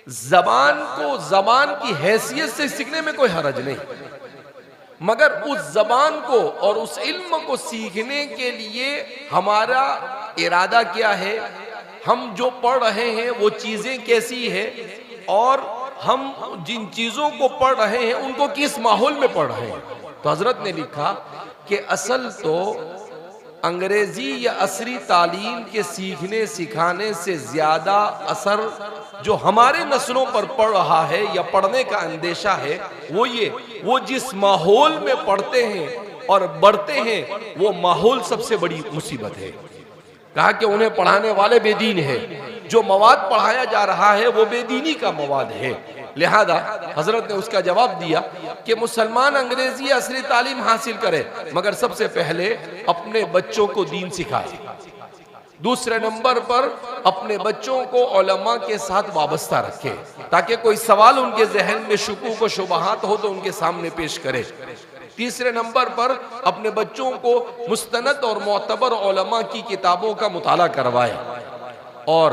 जबान को जबान की हैसियत से सीखने में कोई हरज नहीं, मगर उस जबान को और उस इल्म को सीखने के लिए हमारा इरादा क्या है, हम जो पढ़ रहे हैं वो चीजें कैसी है, और हम जिन चीजों को पढ़ रहे हैं उनको किस माहौल में पढ़ रहे हैं। तो हजरत ने लिखा कि असल तो अंग्रेजी या असरी तालीम के सीखने सिखाने से ज्यादा असर जो हमारे नस्लों पर पड़ रहा है या पढ़ने का अंदेशा है वो जिस माहौल में पढ़ते हैं और बढ़ते हैं वो माहौल सबसे बड़ी मुसीबत है। कहा कि उन्हें पढ़ाने वाले बेदीन है, जो मवाद पढ़ाया जा रहा है वो बेदीनी का मवाद है। लिहाजा हजरत ने उसका जवाब दिया कि मुसलमान अंग्रेजी असली तालीम हासिल करे, मगर सबसे पहले अपने बच्चों को दीन सिखाए, दूसरे नंबर पर अपने बच्चों को उलमा के साथ वाबस्ता रखे, ताकि कोई सवाल उनके जहन में शुकूक व शुबहात हो तो उनके सामने पेश करे, तीसरे नंबर पर अपने बच्चों को मुस्तनद और मोतबर उलमा की किताबों का मुताला करवाए, और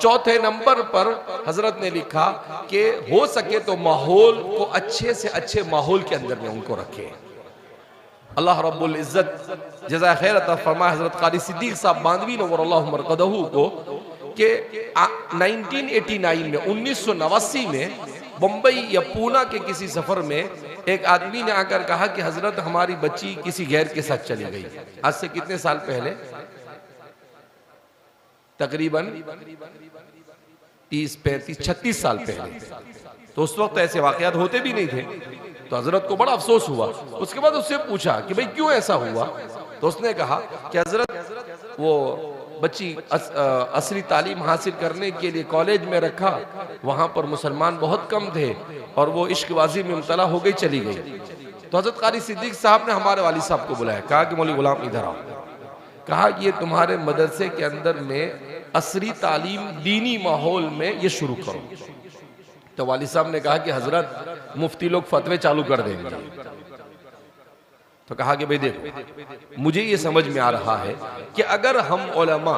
चौथे नंबर पर हजरत ने लिखा कि हो सके तो माहौल को अच्छे से अच्छे माहौल के अंदर में उनको रखे। अल्लाह रब्बुल इज्जत जज़ा खैर अता फरमाए हजरत कारी सिद्दीक साहब बांदवी नव्वरल्लाहु मरक़दहू को कि 1989 में 1989 में बम्बई या पूना के किसी सफर में एक आदमी ने आकर कहा कि हजरत हमारी बच्ची किसी गैर के साथ चली गई। आज से कितने साल पहले, तकरीबन 30, 35, 36 साल पहले। तो उस वक्त ऐसे वाकयात होते भी नहीं थे। तो हजरत को बड़ा अफसोस हुआ। उसके बाद उससे पूछा कि भाई क्यों ऐसा हुआ, तो उसने कहा कि हजरत वो बच्ची असली तालीम हासिल करने के लिए कॉलेज में रखा, वहां पर मुसलमान बहुत कम थे और वो इश्कबाजी में मुब्तला हो गई, चली गई। तो हजरत कारी सिद्दीक साहब ने हमारे वालिद साहब को बुलाया, कहा कि मौलवी गुलाम इधर आओ। कहा ये तुम्हारे मदरसे के अंदर में असरी तालीम दीनी माहौल में ये शुरू करो। तो वालिद साहब ने कहा कि हजरत मुफ्ती लोग फतवे चालू कर देंगे। तो कहा कि भाई देखो, मुझे ये समझ में आ रहा है कि अगर हम उलमा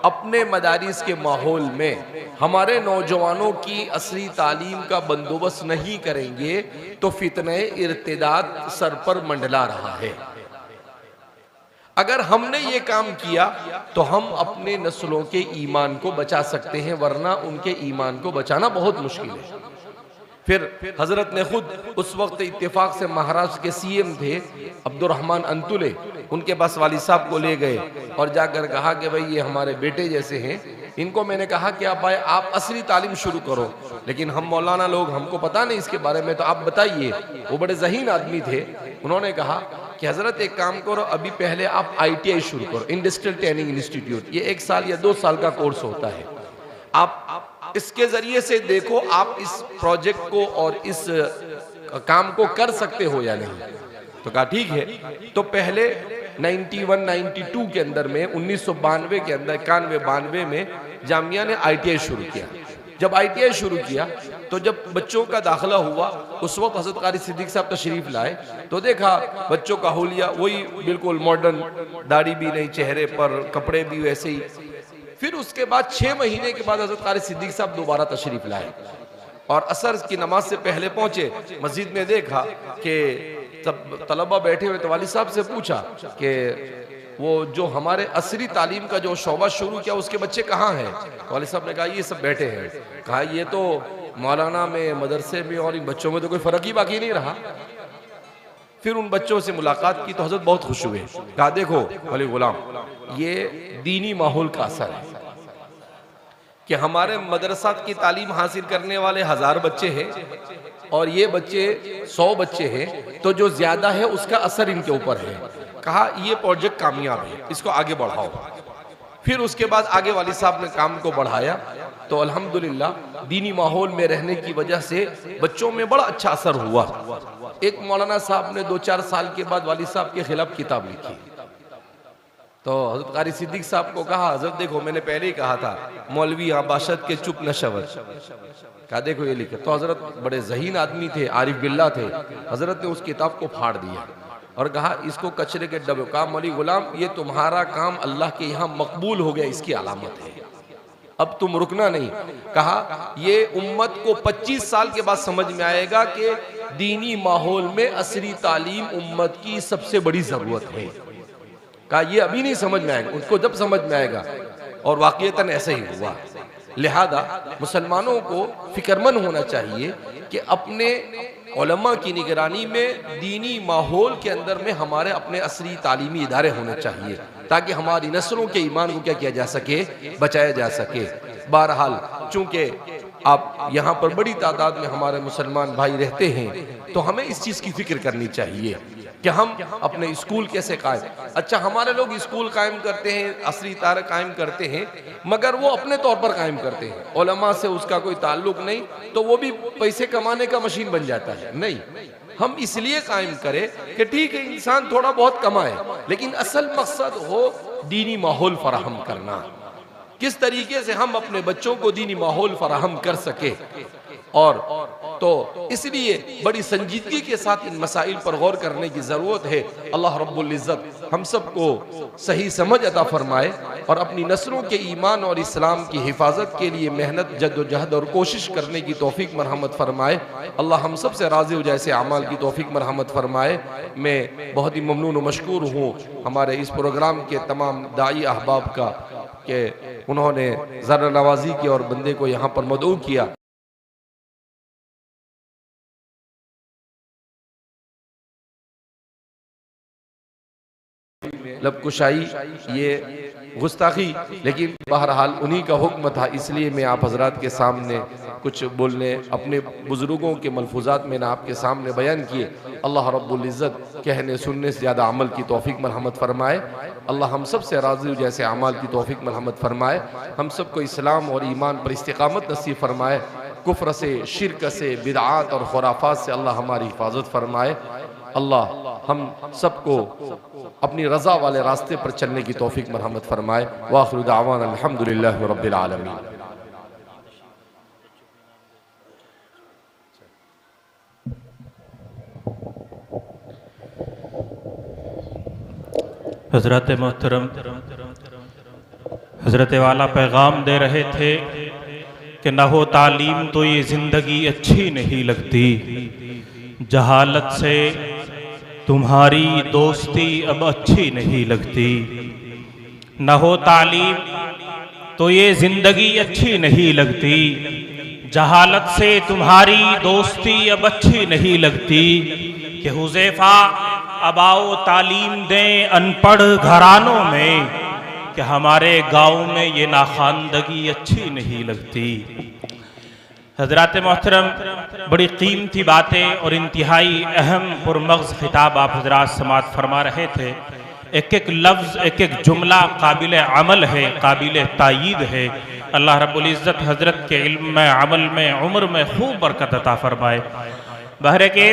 अपने मदारिस के माहौल में हमारे नौजवानों की असली तालीम का बंदोबस्त नहीं करेंगे तो फितने इर्तिदाद सर पर मंडला रहा है। अगर हमने ये काम किया तो हम अपने नस्लों के ईमान को बचा सकते हैं, वरना उनके ईमान को बचाना बहुत मुश्किल है। फिर हजरत ने खुद उस वक्त इत्तेफाक से महाराष्ट्र के सीएम थे अब्दुर्रहमान अंतुले, उनके पास वालिद साहब को ले गए और जाकर कहा कि भाई ये हमारे बेटे जैसे हैं, इनको मैंने कहा कि आप असली तालीम शुरू करो, लेकिन हम मौलाना लोग, हमको पता नहीं इसके बारे में, तो आप बताइए। वो बड़े ज़हीन आदमी थे। उन्होंने कहा कि हजरत एक काम करो, अभी पहले आप ITI शुरू करो, इंडस्ट्रियल ट्रेनिंग इंस्टीट्यूट। ये 1 साल या 2 साल का कोर्स होता है। आप इसके जरिए से देखो आप इस प्रोजेक्ट को और इस काम को कर सकते हो या नहीं। तो कहा ठीक है। तो पहले 91-92 के अंदर में 1992 के अंदर 91-92 में जामिया ने ITI शुरू किया। जब ITI शुरू किया तो जब बच्चों का दाखिला हुआ, उस वक्त हज़रत कारी सिद्दीक साहब तशरीफ लाए तो देखा बच्चों का हुलिया वही बिल्कुल मॉडर्न, दाढ़ी भी नहीं चेहरे पर, कपड़े भी वैसे ही। फिर उसके बाद 6 महीने के बाद हज़रत कारी सिद्दीक साहब दोबारा तशरीफ लाए और असर की नमाज से पहले पहुंचे। मस्जिद में देखा कि सब तलबा बैठे हुए, तो वालिद साहब से पूछा कि वो जो हमारे असरी तालीम का जो शोबा शुरू किया उसके बच्चे कहाँ हैं। वालिद साहब ने कहा ये सब बैठे हैं। कहा ये तो मौलाना में, मदरसे में और इन बच्चों में तो कोई फ़र्क ही बाकी नहीं रहा। फिर उन बच्चों से मुलाकात की तो हजरत बहुत खुश हुए। कहा देखो मौलवी गुलाम, ये दीनी माहौल का असर है कि हमारे मदरसा की तालीम हासिल करने वाले 1000 बच्चे हैं और ये बच्चे 100 बच्चे हैं, तो जो ज्यादा है उसका असर इनके ऊपर है। कहा ये प्रोजेक्ट कामयाब है, इसको आगे बढ़ाओ। फिर उसके बाद आगे वालिद साहब ने काम को बढ़ाया तो अल्हम्दुलिल्लाह दीनी माहौल में रहने की वजह से बच्चों में बड़ा अच्छा असर हुआ। एक मौलाना साहब ने 2-4 साल के बाद वालिद साहब के खिलाफ किताब लिखी, तो हज़रत क़ारी सिद्दीक़ साहब को कहा, हज़रत देखो मैंने पहले ही कहा था मौलवी आबाशत के चुप न शवत, कहा देखो ये लिखे। तो हज़रत बड़े ज़हीन आदमी थे, आरिफ बिल्ला थे, हज़रत ने उस किताब को फाड़ दिया और कहा इसको कचरे के डब्बे। कहा मौलवी गुलाम ये तुम्हारा काम अल्लाह के यहाँ मकबूल हो गया, इसकी अलामत है, अब तुम रुकना नहीं। कहा ये उम्मत को 25 साल के बाद समझ में आएगा कि दीनी माहौल में असरी तालीम उम्मत की सबसे बड़ी जरूरत है। कहा ये अभी नहीं समझ में आएगा, उसको जब समझ में आएगा। और वाकईतन ऐसा ही हुआ। लिहाजा मुसलमानों को फिक्रमंद होना चाहिए कि अपने उलमा की निगरानी में दीनी माहौल के अंदर में हमारे अपने असरी तालीमी इदारे होने चाहिए, ताकि हमारी नस्लों के ईमान को क्या किया जा सके, बचाया जा सके। बहरहाल चूंकि आप यहाँ पर बड़ी तादाद में हमारे मुसलमान भाई रहते हैं, तो हमें इस चीज़ की फिक्र करनी चाहिए कि हम अपने स्कूल कैसे कायम। अच्छा, हमारे लोग स्कूल कायम करते हैं, असरी इदारे कायम करते हैं, मगर वो अपने तौर पर कायम करते हैं, उलमा से उसका कोई ताल्लुक नहीं, तो वो भी पैसे कमाने का मशीन बन जाता है। नहीं, हम इसलिए कायम करें कि ठीक है इंसान थोड़ा बहुत कमाए, लेकिन असल मकसद हो दीनी माहौल फराहम करना। किस तरीके से हम अपने बच्चों को दीनी माहौल फराहम कर सके, और तो इसलिए बड़ी संजीदगी के साथ इन मसाइल पर गौर करने की ज़रूरत है। अल्लाह रब्बुल इज़्ज़त हम सबको सही समझ अता फरमाए और अपनी नस्लों के ईमान और इस्लाम की हिफाजत के लिए मेहनत, जद्दोजहद और कोशिश करने की तौफीक मरहमत फरमाए। अल्लाह हम सब से राज़ी हो जैसे अमाल की तौफीक मरहमत फरमाए। मैं बहुत ही ममनून व मशकूर हूँ हमारे इस प्रोग्राम के तमाम दाई अहबाब का कि उन्होंने ज़रा नवाजी की और बंदे को यहाँ पर मदऊ किया। लबकुशाई ये गुस्ताखी, लेकिन बहरहाल उन्हीं का हुक्म था, इसलिए मैं आप हजरात के सामने कुछ बोलने अपने बुजुर्गों के मलफूजात में आपके सामने बयान किए। अल्लाह रब्बुल इज़्ज़त कहने सुनने से ज़्यादा अमल की तौफीक मरहमत फरमाए। अल्लाह हम सब से राज़ी जैसे अमाल की तौफीक मरहमत फरमाए। हम सबको इस्लाम और ईमान पर इस्तिकामत नसीब फरमाए। कुफ्र से, शिरक से, बिदआत और खुराफात से अल्लाह हमारी हिफाजत फरमाए। अल्लाह हम सबको अपनी रज़ा वाले रास्ते पर चलने की तौफीक मरहमत फरमाए। वाखिरु दावाना अल्हम्दुलिल्लाहि रब्बिल आलमीन। हज़रत मोहतरम हज़रत वाला पैगाम दे रहे थे कि न हो तालीम तो ये ज़िंदगी अच्छी नहीं लगती, जहालत से तुम्हारी दोस्ती अब अच्छी नहीं लगती। न हो तालीम तो ये ज़िंदगी अच्छी नहीं लगती, जहालत से तुम्हारी दोस्ती अब अच्छी नहीं लगती। कि हुज़ैफा अब आओ तालीम दें अनपढ़ घरानों में, कि हमारे गाँव में ये नाखानदगी अच्छी नहीं लगती। हज़रात मोहतरम, बड़ी कीमती बातें और इंतहाई अहम पुरमग़ज़ खिताब आप हज़रात समात फरमा रहे थे। एक एक लफ्ज़, एक एक जुमला काबिल अमल है, काबिल तायीद है। अल्लाह रब्बुल इज़्ज़त हज़रत के इल्म में, अमल में, उम्र में खूब बरकत अता फरमाए। बहरे के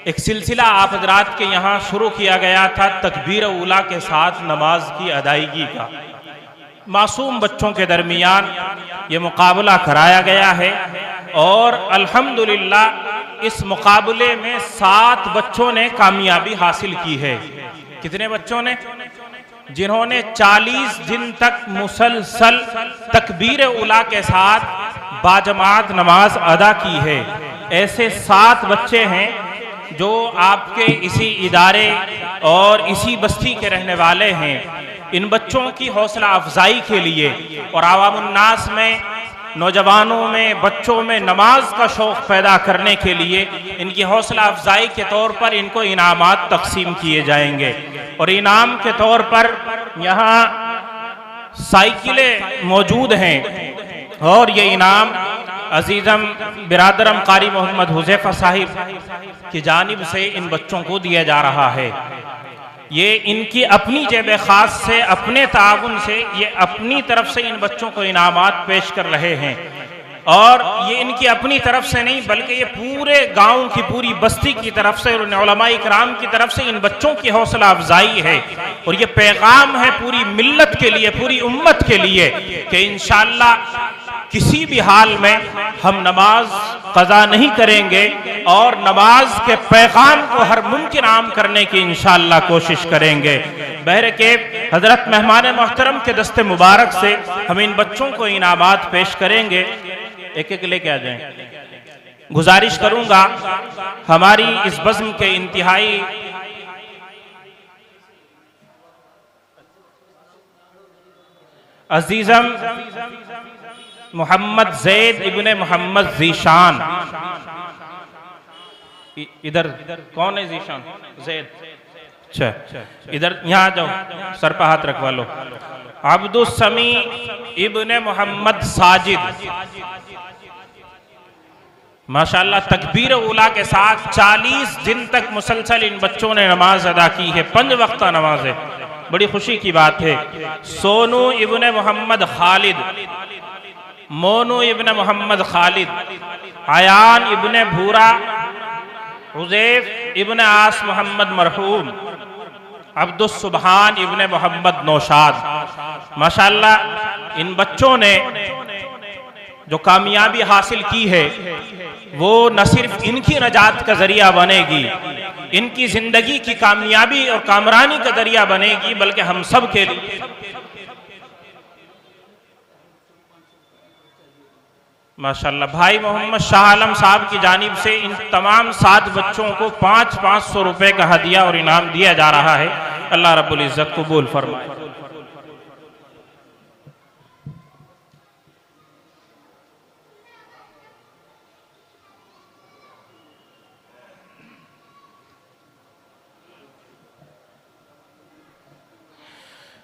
एक सिलसिला आप हज़रात के यहाँ शुरू किया गया था तकबीर उला के साथ नमाज की अदायगी का। मासूम बच्चों के दरमियान ये मुकाबला कराया गया है और अल्हम्दुलिल्लाह इस मुकाबले में 7 बच्चों ने कामयाबी हासिल की है। कितने बच्चों ने? जिन्होंने 40 दिन तक मुसलसल तकबीर उला के साथ बाजमात नमाज अदा की है। ऐसे 7 बच्चे हैं जो आपके इसी इदारे और इसी बस्ती के रहने वाले हैं। इन बच्चों की हौसला अफजाई के लिए और आवामुन्नास में, नौजवानों में, बच्चों में नमाज का शौक़ पैदा करने के लिए इनकी हौसला अफजाई के तौर पर इनको इनामात तकसीम किए जाएंगे। और इनाम के तौर पर यहाँ साइकिलें मौजूद हैं और ये इनाम अजीज़म बिरादरम कारी मोहम्मद हुज़ैफा साहिब की जानिब से इन बच्चों को दिया जा रहा है। ये इनकी अपनी जेब खास से, अपने ताउन से, ये अपनी तरफ से इन बच्चों को इनामात पेश कर रहे हैं। और ये इनकी अपनी तरफ से नहीं बल्कि ये पूरे गांव की, पूरी बस्ती की तरफ से और उलमा इकराम की तरफ से इन बच्चों की हौसला अफजाई है। और ये पैगाम है पूरी मिल्लत के लिए, पूरी उम्मत के लिए कि इंशाअल्लाह किसी भी हाल में हम नमाज कज़ा नहीं करेंगे और नमाज के पैगाम को हर मुमकिन आम करने की इंशाअल्लाह कोशिश करेंगे। बहरके हजरत मेहमान मोहतरम के दस्ते मुबारक से हम इन बच्चों को इनामात पेश करेंगे। एक एक लेके आ जाएं। गुजारिश करूंगा हमारी इस बज़्म के इंतहाई अजीजम मोहम्मद जैद इब्ने मोहम्मद जीशान, इधर कौन है जीशान? जैद, अच्छा इधर यहाँ आ जाओ, सर पर हाथ रखवा लो। अब्दुस समी इब्ने मोहम्मद साजिद, माशाअल्लाह तकबीर उला के साथ 40 दिन तक मुसलसल इन बच्चों ने नमाज अदा की है, 5 वक्त नमाज है, बड़ी खुशी की बात है। सोनू इब्ने मोहम्मद खालिद, मोनू इब्ने मोहम्मद खालिद, आयान इब्ने भूरा, हुज़ैफ इब्ने आस मोहम्मद मरहूम, अब्दुस सुबहान इब्ने मोहम्मद नौशाद। माशाअल्लाह इन बच्चों ने जो कामयाबी हासिल की है वो न सिर्फ इनकी नजात का जरिया बनेगी, इनकी जिंदगी की कामयाबी और कामरानी का जरिया बनेगी, बल्कि हम सब के लिए। माशाअल्लाह भाई मोहम्मद शाह आलम साहब की जानिब से इन तमाम 7 बच्चों को 500 रुपए का हदिया और इनाम दिया जा रहा है। अल्लाह रब्बुल इज्जत कबूल फरमाए।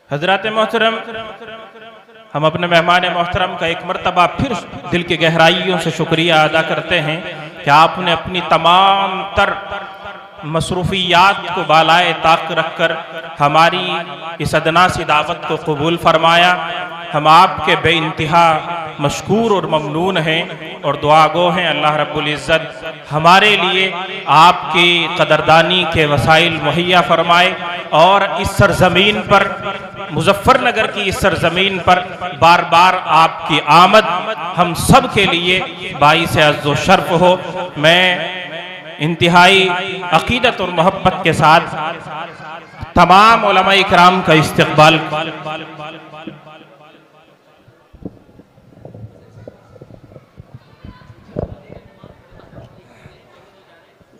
हजरत मोहतरम, हम अपने मेहमान मोहतरम का एक मरतबा फिर दिल की गहराइयों से शुक्रिया अदा करते हैं कि आपने अपनी तमाम तर मसरूफियात को बालाए ताक रख कर हमारी इस अदना सी दावत को कबूल फरमाया। हम आपके बेइंतहा मशकूर और ममनून हैं और दुआगो हैं। अल्लाह रब्बुल इज़्ज़त हमारे लिए आपकी कदरदानी के वसाइल मुहैया फरमाए और इस सरजमीन पर, मुजफ्फरनगर की इस सरजमीन पर बार बार आपकी आमद हम सब के लिए बाइस अज़्ज़ो शर्फ हो। मैं इंतहाई अकीदत और मोहब्बत के साथ तमाम उलमा इकराम का इस्तक़बाल।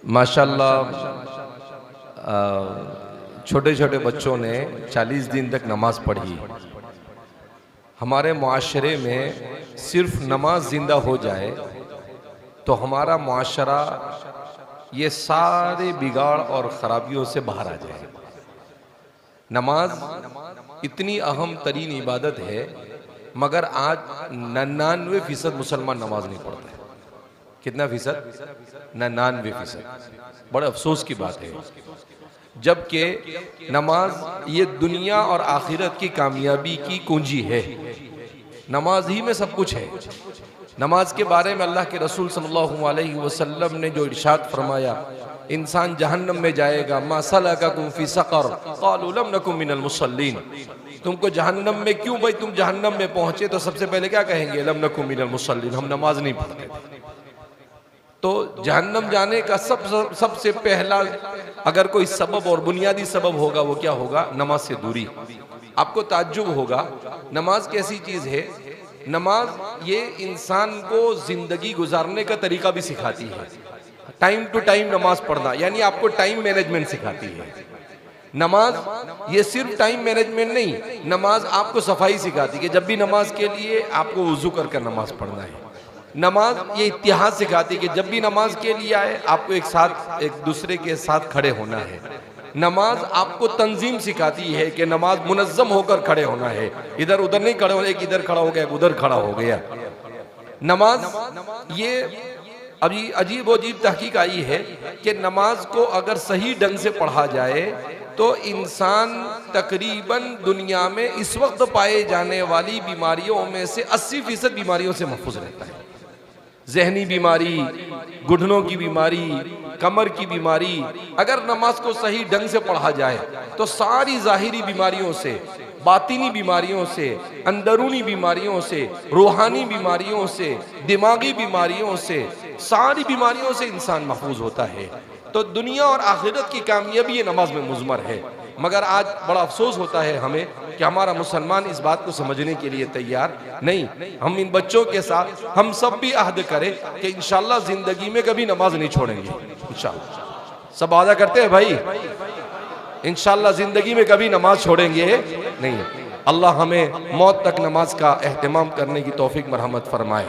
माशाअल्लाह छोटे छोटे बच्चों ने 40 दिन तक नमाज पढ़ी। हमारे मुआशरे में सिर्फ नमाज जिंदा हो जाए तो हमारा मुआशरा ये सारे बिगाड़ और ख़राबियों से बाहर आ जाए। नमाज इतनी अहम तरीन इबादत है मगर आज 99% मुसलमान नमाज नहीं पढ़ते। कितना फीसद? 99%। बड़े अफसोस की बात है, जबकि नमाज ये दुनिया और आखिरत की कामयाबी की कुंजी है। नमाज ही में सब कुछ है। नमाज के बारे में अल्लाह के रसूल सल्लल्लाहु अलैहि वसल्लम ने जो इरशाद फरमाया, इंसान जहन्नम में जाएगा, मा सलकाकुम फी सक़र क़ालू लम नकुम मिनल मुसल्लीन। तुमको जहन्नम में क्यों भाई तुम जहन्नम में पहुंचे? तो सबसे पहले क्या कहेंगे? लम नकुम मिनल मुसल्लीन, हम नमाज नहीं पढ़ते थे। तो जहन्नम जाने का सबसे पहला अगर कोई सबब और बुनियादी सबब होगा वो क्या होगा? नमाज से दूरी। आपको ताज्जुब होगा, नमाज कैसी चीज है? नमाज ये इंसान को जिंदगी गुजारने का तरीका भी सिखाती है। टाइम टू टाइम नमाज पढ़ना, यानी आपको टाइम मैनेजमेंट सिखाती है। नमाज ये सिर्फ टाइम मैनेजमेंट नहीं, नमाज आपको सफाई सिखाती है कि जब भी नमाज के लिए आपको वुजू कर नमाज पढ़ना है। नमाज ये इतिहास सिखाती है कि जब भी नमाज के लिए आए आपको एक दूसरे के साथ खड़े होना है। नमाज आपको तंजीम सिखाती है कि नमाज मुनज़्ज़म होकर खड़े होना है, इधर उधर नहीं खड़े होना, एक इधर खड़ा हो गया, एक उधर खड़ा हो गया। नमाज ये अभी अजीब तहकीक आई है कि नमाज को अगर सही ढंग से पढ़ा जाए तो इंसान तकरीबन दुनिया में इस वक्त पाए जाने वाली बीमारियों में से 80% बीमारियों से महफूज रहता है। जहनी बीमारी, घुटनों की बीमारी, कमर की बीमारी, अगर नमाज को सही ढंग से पढ़ा जाए तो सारी जाहिरी बीमारियों से, बातिनी बीमारियों से, अंदरूनी बीमारियों से, रूहानी बीमारियों से, दिमागी बीमारियों से, सारी बीमारियों से इंसान महफूज होता है। तो दुनिया और आखिरत की कामयाबी ये नमाज में मुज़मर है। मगर आज बड़ा अफसोस होता है हमें कि हमारा मुसलमान इस बात को समझने के लिए तैयार नहीं। हम इन बच्चों के साथ हम सब भी अहद करें कि इंशाअल्लाह जिंदगी में कभी नमाज नहीं छोड़ेंगे। इंशाअल्लाह सब वादा करते हैं भाई, इंशाअल्लाह जिंदगी में कभी नमाज छोड़ेंगे नहीं। अल्लाह हमें मौत तक नमाज का एहतमाम करने की तौफीक मरहमत फरमाए।